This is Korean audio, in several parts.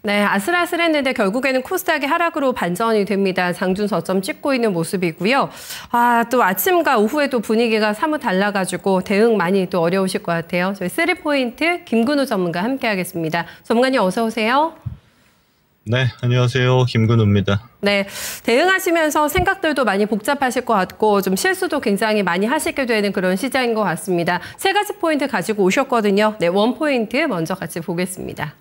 네, 아슬아슬했는데 결국에는 코스닥이 하락으로 반전이 됩니다. 장중 저점 찍고 있는 모습이고요. 또 아침과 오후에도 분위기가 사뭇 달라가지고 대응 많이 또 어려우실 것 같아요. 저희 3포인트 김근우 전문가 함께하겠습니다. 전문가님 어서 오세요. 네, 안녕하세요. 김근우입니다. 네, 대응하시면서 생각들도 많이 복잡하실 것 같고 좀 실수도 굉장히 많이 하시게 되는 그런 시장인 것 같습니다. 세 가지 포인트 가지고 오셨거든요. 네, 원포인트 먼저 같이 보겠습니다.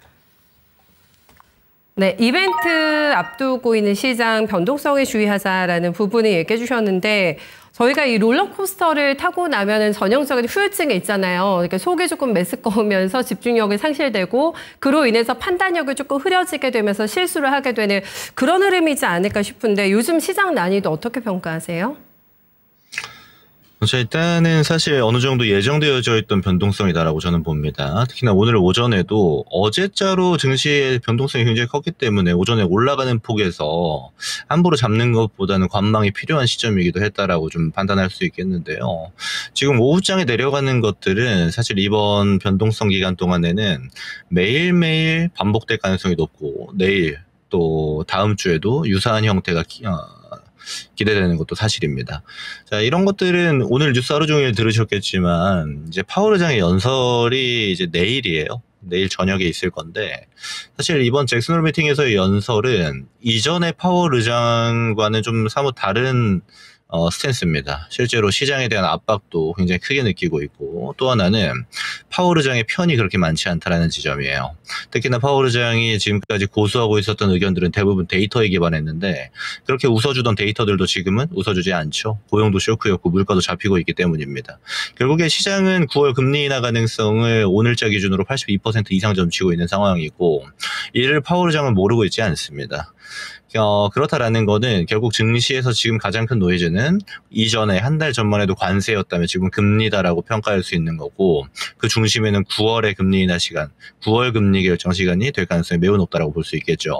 네, 이벤트 앞두고 있는 시장 변동성에 주의하자라는 부분을 얘기해 주셨는데 저희가 이 롤러코스터를 타고 나면은 전형적인 후유증이 있잖아요. 그러니까 속이 조금 메스꺼우면서 집중력이 상실되고 그로 인해서 판단력이 조금 흐려지게 되면서 실수를 하게 되는 그런 흐름이지 않을까 싶은데 요즘 시장 난이도 어떻게 평가하세요? 일단은 사실 어느 정도 예정되어져 있던 변동성이다라고 저는 봅니다. 특히나 오늘 오전에도 어제자로 증시의 변동성이 굉장히 컸기 때문에 오전에 올라가는 폭에서 함부로 잡는 것보다는 관망이 필요한 시점이기도 했다라고 좀 판단할 수 있겠는데요. 지금 오후장에 내려가는 것들은 사실 이번 변동성 기간 동안에는 매일매일 반복될 가능성이 높고 내일 또 다음 주에도 유사한 형태가 기대되는 것도 사실입니다. 자, 이런 것들은 오늘 뉴스 하루 종일 들으셨겠지만 이제 파월 의장의 연설이 이제 내일이에요. 내일 저녁에 있을 건데 사실 이번 잭슨 홀 미팅에서의 연설은 이전의 파월 의장과는 좀 사뭇 다른 스탠스입니다. 실제로 시장에 대한 압박도 굉장히 크게 느끼고 있고 또 하나는 파월 의장의 편이 그렇게 많지 않다라는 지점이에요. 특히나 파월 의장이 지금까지 고수하고 있었던 의견들은 대부분 데이터에 기반했는데 그렇게 웃어주던 데이터들도 지금은 웃어주지 않죠. 고용도 쇼크였고 물가도 잡히고 있기 때문입니다. 결국에 시장은 9월 금리 인하 가능성을 오늘자 기준으로 82% 이상 점치고 있는 상황이고 이를 파월 의장은 모르고 있지 않습니다. 그렇다라는 거는 결국 증시에서 지금 가장 큰 노이즈는 이전에 한 달 전만 해도 관세였다면 지금 금리다라고 평가할 수 있는 거고 그 중심에는 9월의 금리 인하 시간, 9월 금리 결정 시간이 될 가능성이 매우 높다라고 볼 수 있겠죠.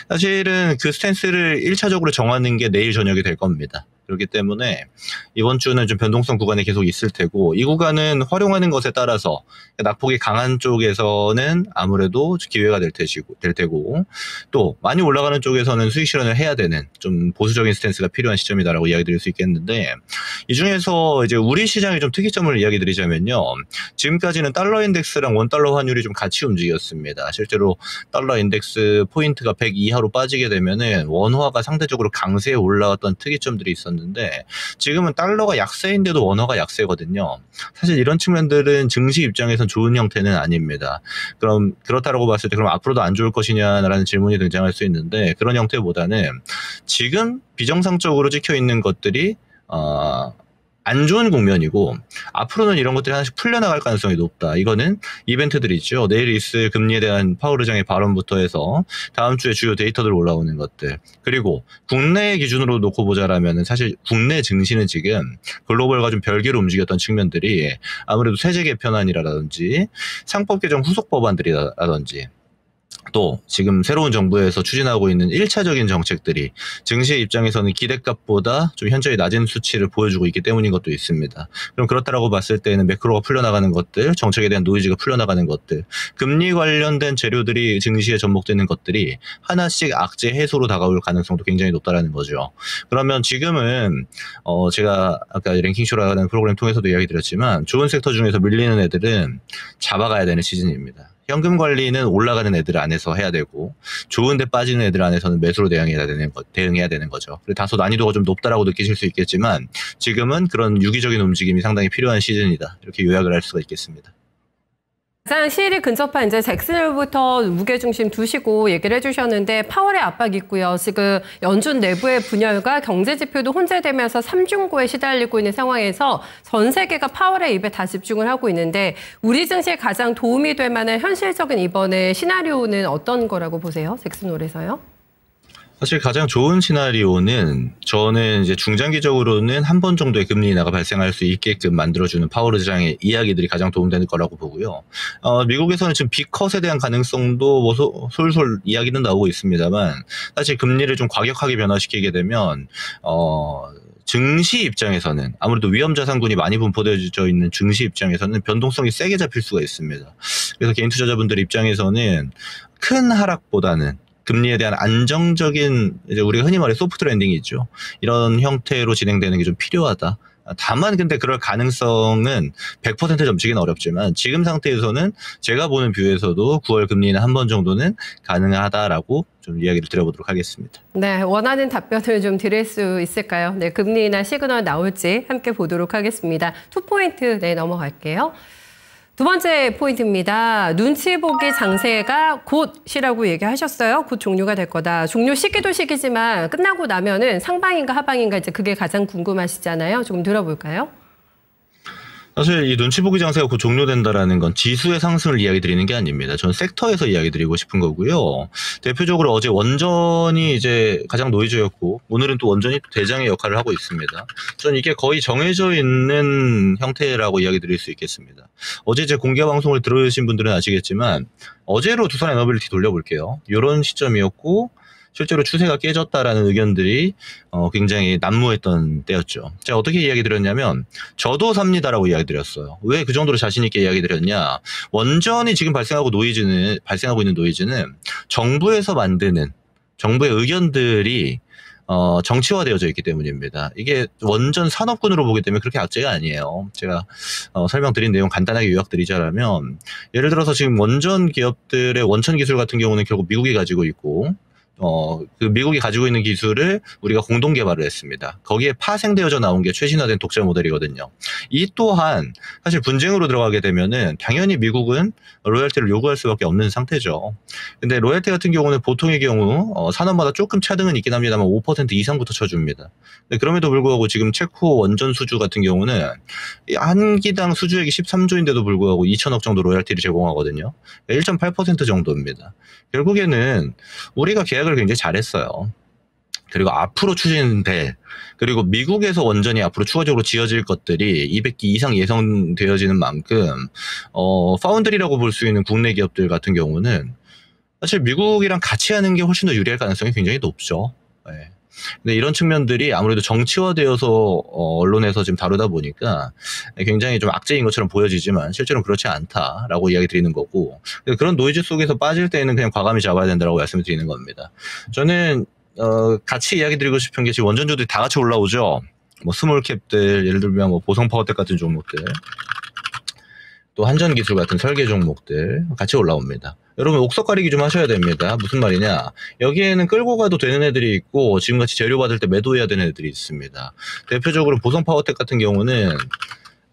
사실은 그 스탠스를 1차적으로 정하는 게 내일 저녁이 될 겁니다. 그렇기 때문에 이번 주는 좀 변동성 구간에 계속 있을 테고 이 구간은 활용하는 것에 따라서 낙폭이 강한 쪽에서는 아무래도 기회가 될 테고 또 많이 올라가는 쪽에서는 수익 실현을 해야 되는 좀 보수적인 스탠스가 필요한 시점이다라고 이야기 드릴 수 있겠는데 이 중에서 이제 우리 시장의 좀 특이점을 이야기 드리자면요. 지금까지는 달러 인덱스랑 원달러 환율이 좀 같이 움직였습니다. 실제로 달러 인덱스 포인트가 100 이하로 빠지게 되면은 원화가 상대적으로 강세에 올라왔던 특이점들이 있었는데 지금은 달러가 약세인데도 원화가 약세거든요. 사실 이런 측면들은 증시 입장에선 좋은 형태는 아닙니다. 그럼 그렇다라고 봤을 때 그럼 앞으로도 안 좋을 것이냐라는 질문이 등장할 수 있는데 그런 형태보다는 지금 비정상적으로 찍혀 있는 것들이 안 좋은 국면이고 앞으로는 이런 것들이 하나씩 풀려나갈 가능성이 높다. 이거는 이벤트들이 있죠. 내일 있을 금리에 대한 파월 의장의 발언부터 해서 다음 주에 주요 데이터들 올라오는 것들 그리고 국내 기준으로 놓고 보자라면 사실 국내 증시는 지금 글로벌과 좀 별개로 움직였던 측면들이 아무래도 세제 개편안이라든지 상법 개정 후속 법안들이라든지 또 지금 새로운 정부에서 추진하고 있는 1차적인 정책들이 증시의 입장에서는 기대값보다 좀 현저히 낮은 수치를 보여주고 있기 때문인 것도 있습니다. 그럼 그렇다라고 봤을 때는 매크로가 풀려나가는 것들, 정책에 대한 노이즈가 풀려나가는 것들, 금리 관련된 재료들이 증시에 접목되는 것들이 하나씩 악재 해소로 다가올 가능성도 굉장히 높다라는 거죠. 그러면 지금은 제가 아까 랭킹쇼라는 프로그램 통해서도 이야기 드렸지만 좋은 섹터 중에서 밀리는 애들은 잡아가야 되는 시즌입니다. 현금 관리는 올라가는 애들 안에서 해야 되고 좋은데 빠지는 애들 안에서는 매수로 대응해야 되는 거죠. 그래서 다소 난이도가 좀 높다라고 느끼실 수 있겠지만 지금은 그런 유기적인 움직임이 상당히 필요한 시즌이다. 이렇게 요약을 할 수가 있겠습니다. 가장 시일이 근접한 이제 잭슨홀부터 무게중심 두시고 얘기를 해주셨는데 파월의 압박이 있고요. 지금 연준 내부의 분열과 경제 지표도 혼재되면서 삼중고에 시달리고 있는 상황에서 전 세계가 파월의 입에 다 집중을 하고 있는데 우리 증시에 가장 도움이 될 만한 현실적인 이번에 시나리오는 어떤 거라고 보세요? 잭슨홀에서요? 사실 가장 좋은 시나리오는 저는 이제 중장기적으로는 한 번 정도의 금리 인하가 발생할 수 있게끔 만들어주는 파월 의장의 이야기들이 가장 도움되는 거라고 보고요. 미국에서는 지금 B컷에 대한 가능성도 뭐 솔솔 이야기는 나오고 있습니다만 사실 금리를 좀 과격하게 변화시키게 되면 증시 입장에서는 아무래도 위험자산군이 많이 분포되어 있는 증시 입장에서는 변동성이 세게 잡힐 수가 있습니다. 그래서 개인 투자자분들 입장에서는 큰 하락보다는 금리에 대한 안정적인 이제 우리가 흔히 말해 소프트 랜딩이 있죠. 이런 형태로 진행되는 게 좀 필요하다. 다만 근데 그럴 가능성은 100% 점치기는 어렵지만 지금 상태에서는 제가 보는 뷰에서도 9월 금리는 한 번 정도는 가능하다라고 좀 이야기를 드려보도록 하겠습니다. 네, 원하는 답변을 좀 드릴 수 있을까요? 네, 금리나 시그널 나올지 함께 보도록 하겠습니다. 2포인트 네, 넘어갈게요. 두 번째 포인트입니다. 눈치 보기 장세가 곧이라고 얘기하셨어요. 곧 종료가 될 거다. 종료 시기도 시기지만 끝나고 나면은 상방인가 하방인가 이제 그게 가장 궁금하시잖아요. 조금 들어볼까요? 사실 이 눈치 보기 장세가 곧 종료된다라는 건 지수의 상승을 이야기 드리는 게 아닙니다. 전 섹터에서 이야기 드리고 싶은 거고요. 대표적으로 어제 원전이 이제 가장 노이즈였고 오늘은 또 원전이 대장의 역할을 하고 있습니다. 전 이게 거의 정해져 있는 형태라고 이야기 드릴 수 있겠습니다. 어제 제 공개 방송을 들으신 분들은 아시겠지만 어제로 두산 에너빌리티 돌려볼게요. 이런 시점이었고 실제로 추세가 깨졌다라는 의견들이 굉장히 난무했던 때였죠. 제가 어떻게 이야기 드렸냐면 저도 삽니다라고 이야기 드렸어요. 왜 그 정도로 자신 있게 이야기 드렸냐? 원전이 지금 발생하고 있는 노이즈는 정부에서 만드는 정부의 의견들이 정치화되어져 있기 때문입니다. 이게 원전 산업군으로 보기 때문에 그렇게 악재가 아니에요. 제가 설명드린 내용 간단하게 요약드리자면 예를 들어서 지금 원전 기업들의 원천 기술 같은 경우는 결국 미국이 가지고 있고 그 미국이 가지고 있는 기술을 우리가 공동 개발을 했습니다. 거기에 파생되어져 나온 게 최신화된 독자 모델이거든요. 이 또한 사실 분쟁으로 들어가게 되면은 당연히 미국은 로열티를 요구할 수밖에 없는 상태죠. 근데 로열티 같은 경우는 보통의 경우 산업마다 조금 차등은 있긴 합니다만 5% 이상부터 쳐줍니다. 근데 그럼에도 불구하고 지금 체코 원전 수주 같은 경우는 한 기당 수주액이 13조인데도 불구하고 2천억 정도 로열티를 제공하거든요. 1.8% 정도입니다. 결국에는 우리가 계약을 굉장히 잘했어요. 그리고 앞으로 추진될 그리고 미국에서 원전이 앞으로 추가적으로 지어질 것들이 200기 이상 예상되어지는 만큼 파운드리라고 볼 수 있는 국내 기업들 같은 경우는 사실 미국이랑 같이 하는 게 훨씬 더 유리할 가능성이 굉장히 높죠. 네. 근데 이런 측면들이 아무래도 정치화되어서 언론에서 지금 다루다 보니까 굉장히 좀 악재인 것처럼 보여지지만 실제로는 그렇지 않다라고 이야기 드리는 거고 그런 노이즈 속에서 빠질 때에는 그냥 과감히 잡아야 된다고 말씀을 드리는 겁니다. 저는 같이 이야기 드리고 싶은 게 지금 원전주들이 다 같이 올라오죠. 뭐 스몰캡들 예를 들면 뭐 보성파워텍 같은 종목들 또 한전기술 같은 설계 종목들 같이 올라옵니다. 여러분 옥석 가리기 좀 하셔야 됩니다. 무슨 말이냐? 여기에는 끌고 가도 되는 애들이 있고 지금같이 재료 받을 때 매도해야 되는 애들이 있습니다. 대표적으로 보성파워텍 같은 경우는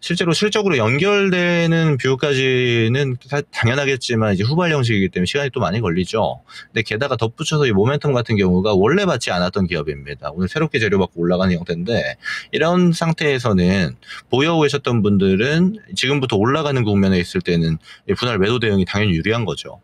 실제로 실적으로 연결되는 뷰까지는 당연하겠지만 이제 후발 형식이기 때문에 시간이 또 많이 걸리죠. 근데 게다가 덧붙여서 이 모멘텀 같은 경우가 원래 받지 않았던 기업입니다. 오늘 새롭게 재료받고 올라가는 형태인데 이런 상태에서는 보유하고 계셨던 분들은 지금부터 올라가는 국면에 있을 때는 분할 매도 대응이 당연히 유리한 거죠.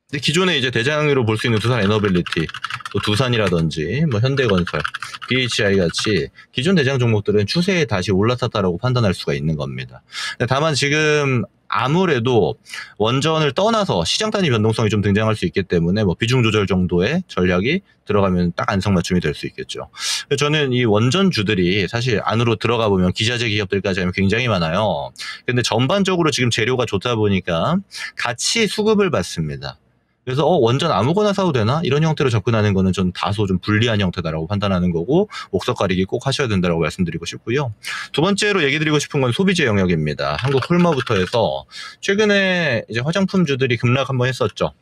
근데 기존에 이제 대장으로 볼 수 있는 두산 에너빌리티, 또 두산이라든지 뭐 현대건설, BHI 같이 기존 대장 종목들은 추세에 다시 올라탔다라고 판단할 수가 있는 겁니다. 다만 지금 아무래도 원전을 떠나서 시장 단위 변동성이 좀 등장할 수 있기 때문에 뭐 비중 조절 정도의 전략이 들어가면 딱 안성맞춤이 될 수 있겠죠. 저는 이 원전주들이 사실 안으로 들어가 보면 기자재 기업들까지 하면 굉장히 많아요. 근데 전반적으로 지금 재료가 좋다 보니까 같이 수급을 받습니다. 그래서 원전 아무거나 사도 되나? 이런 형태로 접근하는 거는 전 다소 좀 불리한 형태다라고 판단하는 거고 옥석 가리기 꼭 하셔야 된다고 말씀드리고 싶고요. 두 번째로 얘기 드리고 싶은 건 소비재 영역입니다. 한국 홀마부터 해서 최근에 이제 화장품주들이 급락 한번 했었죠.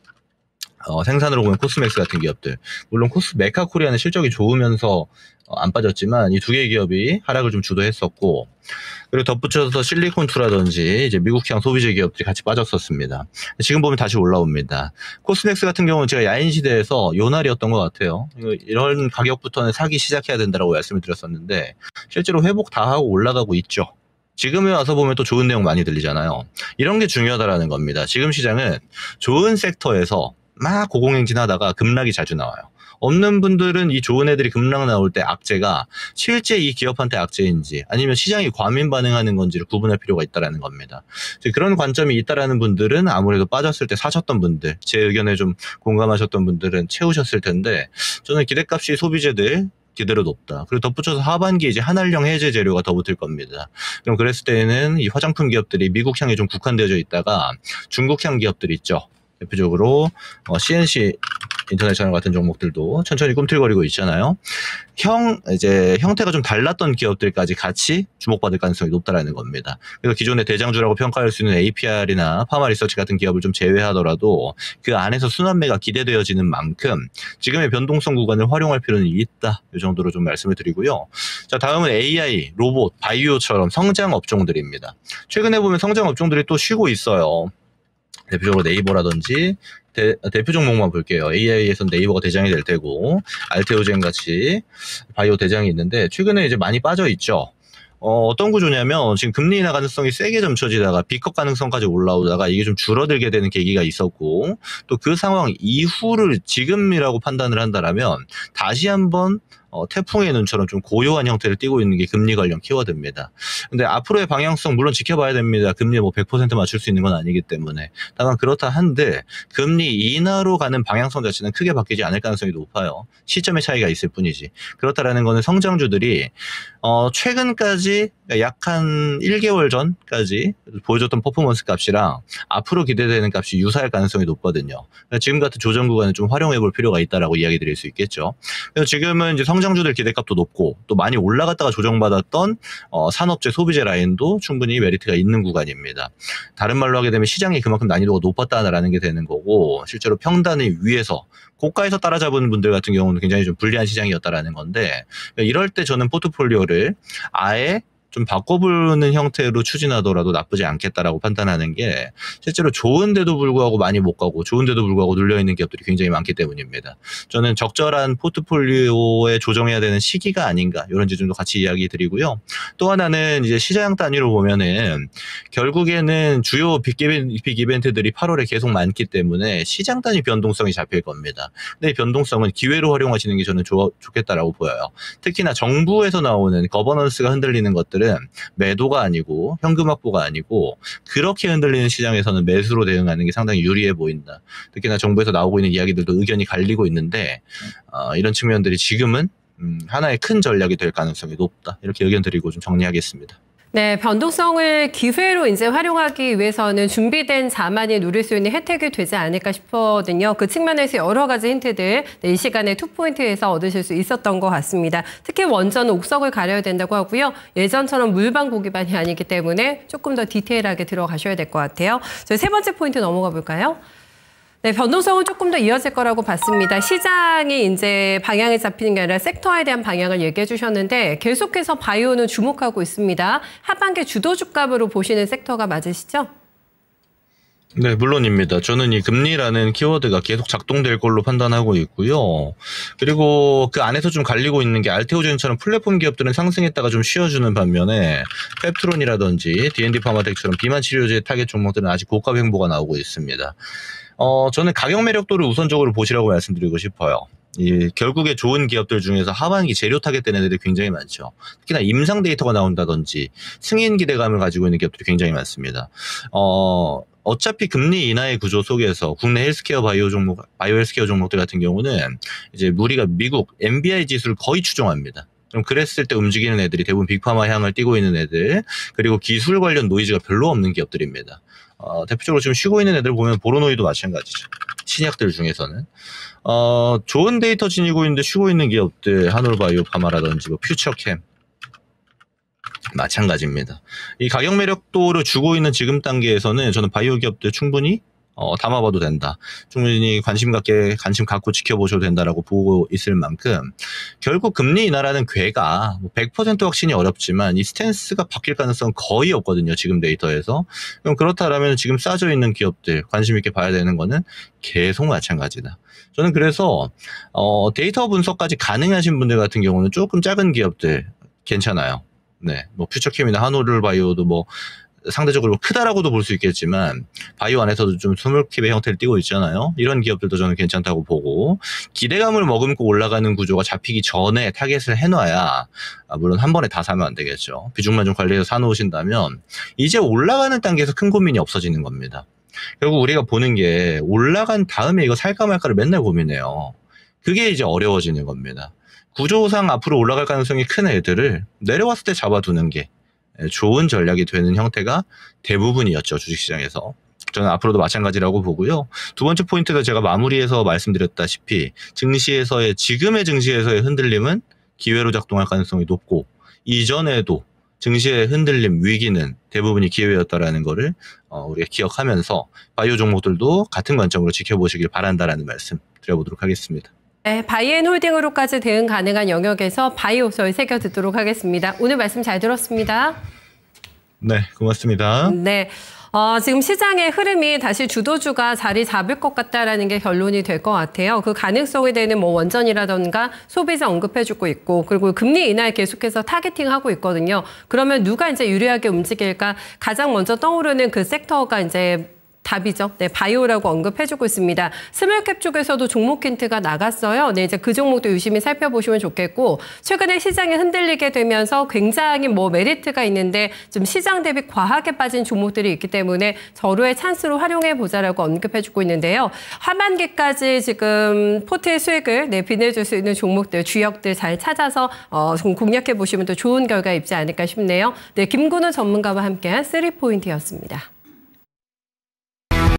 생산으로 보면 코스맥스 같은 기업들. 물론 메카코리아는 실적이 좋으면서 안 빠졌지만 이 두 개의 기업이 하락을 좀 주도했었고 그리고 덧붙여서 실리콘투라든지 이제 미국향 소비재 기업들이 같이 빠졌었습니다. 지금 보면 다시 올라옵니다. 코스맥스 같은 경우는 제가 야인시대에서 요날이었던 것 같아요. 이런 가격부터는 사기 시작해야 된다고 말씀을 드렸었는데 실제로 회복 다 하고 올라가고 있죠. 지금에 와서 보면 또 좋은 내용 많이 들리잖아요. 이런 게 중요하다라는 겁니다. 지금 시장은 좋은 섹터에서 막 고공행진하다가 급락이 자주 나와요. 없는 분들은 이 좋은 애들이 급락 나올 때 악재가 실제 이 기업한테 악재인지 아니면 시장이 과민 반응하는 건지를 구분할 필요가 있다는 겁니다. 그런 관점이 있다는 분들은 아무래도 빠졌을 때 사셨던 분들, 제 의견에 좀 공감하셨던 분들은 채우셨을 텐데 저는 기대값이 소비재들 그대로 높다. 그리고 덧붙여서 하반기에 이제 한알령 해제 재료가 더 붙을 겁니다. 그럼 그랬을 때는 이 화장품 기업들이 미국향에 좀 국한되어져 있다가 중국향 기업들 있죠. 대표적으로 CNC 인터내셔널 같은 종목들도 천천히 꿈틀거리고 있잖아요. 이제 형태가 좀 달랐던 기업들까지 같이 주목받을 가능성이 높다라는 겁니다. 그래서 기존의 대장주라고 평가할 수 있는 APR이나 파마 리서치 같은 기업을 좀 제외하더라도 그 안에서 순환매가 기대되어지는 만큼 지금의 변동성 구간을 활용할 필요는 있다. 이 정도로 좀 말씀을 드리고요. 자, 다음은 AI, 로봇, 바이오처럼 성장 업종들입니다. 최근에 보면 성장 업종들이 또 쉬고 있어요. 대표적으로 네이버라든지 대표 종목만 볼게요. AI에선 네이버가 대장이 될 테고 알테오젠 같이 바이오 대장이 있는데 최근에 이제 많이 빠져 있죠. 어떤 구조냐면 지금 금리 인하 가능성이 세게 점쳐지다가 B컵 가능성까지 올라오다가 이게 좀 줄어들게 되는 계기가 있었고 또 그 상황 이후를 지금이라고 판단을 한다라면 다시 한번 태풍의 눈처럼 좀 고요한 형태를 띠고 있는 게 금리 관련 키워드입니다. 근데 앞으로의 방향성 물론 지켜봐야 됩니다. 금리 뭐 100% 맞출 수 있는 건 아니기 때문에. 다만 그렇다 한데 금리 인하로 가는 방향성 자체는 크게 바뀌지 않을 가능성이 높아요. 시점의 차이가 있을 뿐이지. 그렇다라는 거는 성장주들이 최근까지 약 한 1개월 전까지 보여줬던 퍼포먼스 값이랑 앞으로 기대되는 값이 유사할 가능성이 높거든요. 지금 같은 조정 구간을 좀 활용해 볼 필요가 있다라고 이야기 드릴 수 있겠죠. 그래서 지금은 이제 성장주들 기대값도 높고 또 많이 올라갔다가 조정받았던 산업재, 소비재 라인도 충분히 메리트가 있는 구간입니다. 다른 말로 하게 되면 시장이 그만큼 난이도가 높았다라는 게 되는 거고 실제로 평단의 위에서 고가에서 따라잡은 분들 같은 경우는 굉장히 좀 불리한 시장이었다라는 건데 이럴 때 저는 포트폴리오를 아예 좀 바꿔보는 형태로 추진하더라도 나쁘지 않겠다라고 판단하는 게 실제로 좋은데도 불구하고 많이 못 가고 좋은데도 불구하고 눌려있는 기업들이 굉장히 많기 때문입니다. 저는 적절한 포트폴리오에 조정해야 되는 시기가 아닌가 이런 지점도 같이 이야기 드리고요. 또 하나는 이제 시장 단위로 보면은 결국에는 주요 빅 이벤트들이 8월에 계속 많기 때문에 시장 단위 변동성이 잡힐 겁니다. 근데 이 변동성은 기회로 활용하시는 게 저는 좋겠다라고 보여요. 특히나 정부에서 나오는 거버넌스가 흔들리는 것들 매도가 아니고 현금 확보가 아니고 그렇게 흔들리는 시장에서는 매수로 대응하는 게 상당히 유리해 보인다. 특히나 정부에서 나오고 있는 이야기들도 의견이 갈리고 있는데 이런 측면들이 지금은 하나의 큰 전략이 될 가능성이 높다. 이렇게 의견 드리고 좀 정리하겠습니다. 네, 변동성을 기회로 이제 활용하기 위해서는 준비된 자만이 누릴 수 있는 혜택이 되지 않을까 싶거든요. 그 측면에서 여러 가지 힌트들 이 시간에 투포인트에서 얻으실 수 있었던 것 같습니다. 특히 원전은 옥석을 가려야 된다고 하고요. 예전처럼 물방 고기반이 아니기 때문에 조금 더 디테일하게 들어가셔야 될 것 같아요. 저희 세 번째 포인트 넘어가 볼까요? 네, 변동성은 조금 더 이어질 거라고 봤습니다. 시장이 이제 방향이 잡히는 게 아니라 섹터에 대한 방향을 얘기해 주셨는데 계속해서 바이오는 주목하고 있습니다. 하반기 주도 주값으로 보시는 섹터가 맞으시죠? 네, 물론입니다. 저는 이 금리라는 키워드가 계속 작동될 걸로 판단하고 있고요. 그리고 그 안에서 좀 갈리고 있는 게 알테오젠처럼 플랫폼 기업들은 상승했다가 좀 쉬어주는 반면에 펩트론이라든지 D&D 파마텍처럼 비만 치료제 타겟 종목들은 아직 고가 횡보가 나오고 있습니다. 저는 가격 매력도를 우선적으로 보시라고 말씀드리고 싶어요. 결국에 좋은 기업들 중에서 하반기 재료 타겟되는 애들이 굉장히 많죠. 특히나 임상 데이터가 나온다든지 승인 기대감을 가지고 있는 기업들이 굉장히 많습니다. 어차피 금리 인하의 구조 속에서 국내 헬스케어 바이오 헬스케어 종목들 같은 경우는 이제 우리가 미국 MBI 지수를 거의 추종합니다. 그럼 그랬을 때 움직이는 애들이 대부분 빅파마 향을 띠고 있는 애들, 그리고 기술 관련 노이즈가 별로 없는 기업들입니다. 대표적으로 지금 쉬고 있는 애들 보면 보로노이도 마찬가지죠. 신약들 중에서는. 좋은 데이터 지니고 있는데 쉬고 있는 기업들, 한올바이오 파마라든지 뭐 퓨처캠. 마찬가지입니다. 이 가격 매력도를 주고 있는 지금 단계에서는 저는 바이오 기업들 충분히 담아봐도 된다. 충분히 관심 갖고 지켜보셔도 된다라고 보고 있을 만큼 결국 금리 인하라는 궤가 100% 확신이 어렵지만 이 스탠스가 바뀔 가능성은 거의 없거든요. 지금 데이터에서. 그럼 그렇다면 지금 싸져 있는 기업들 관심 있게 봐야 되는 거는 계속 마찬가지다. 저는 그래서 데이터 분석까지 가능하신 분들 같은 경우는 조금 작은 기업들 괜찮아요. 네, 뭐 퓨처캠이나 한올바이오도 뭐 상대적으로 크다라고도 볼 수 있겠지만 바이오 안에서도 좀 스몰캡의 형태를 띠고 있잖아요. 이런 기업들도 저는 괜찮다고 보고 기대감을 머금고 올라가는 구조가 잡히기 전에 타겟을 해놔야 물론 한 번에 다 사면 안 되겠죠. 비중만 좀 관리해서 사놓으신다면 이제 올라가는 단계에서 큰 고민이 없어지는 겁니다. 결국 우리가 보는 게 올라간 다음에 이거 살까 말까를 맨날 고민해요. 그게 이제 어려워지는 겁니다. 구조상 앞으로 올라갈 가능성이 큰 애들을 내려왔을 때 잡아두는 게 좋은 전략이 되는 형태가 대부분이었죠, 주식시장에서. 저는 앞으로도 마찬가지라고 보고요. 두 번째 포인트도 제가 마무리해서 말씀드렸다시피 지금의 증시에서의 흔들림은 기회로 작동할 가능성이 높고 이전에도 증시의 흔들림 위기는 대부분이 기회였다라는 거를 우리가 기억하면서 바이오 종목들도 같은 관점으로 지켜보시길 바란다라는 말씀 드려보도록 하겠습니다. 네, 바이앤홀딩으로까지 대응 가능한 영역에서 바이오 저희 새겨 듣도록 하겠습니다. 오늘 말씀 잘 들었습니다. 네, 고맙습니다. 네. 지금 시장의 흐름이 다시 주도주가 자리 잡을 것 같다라는 게 결론이 될 것 같아요. 그 가능성에 대한 뭐 원전이라던가 소비자 언급해주고 있고, 그리고 금리 인하에 계속해서 타겟팅하고 있거든요. 그러면 누가 이제 유리하게 움직일까? 가장 먼저 떠오르는 그 섹터가 이제 답이죠. 네, 바이오라고 언급해주고 있습니다. 스몰캡 쪽에서도 종목 힌트가 나갔어요. 네, 이제 그 종목도 유심히 살펴보시면 좋겠고, 최근에 시장이 흔들리게 되면서 굉장히 뭐 메리트가 있는데 좀 시장 대비 과하게 빠진 종목들이 있기 때문에 절호의 찬스로 활용해 보자라고 언급해주고 있는데요. 하반기까지 지금 포트의 수익을 빛내줄 수 있는 종목들, 주역들 잘 찾아서 좀 공략해 보시면 또 좋은 결과 있지 않을까 싶네요. 네, 김근우 전문가와 함께한 3포인트였습니다.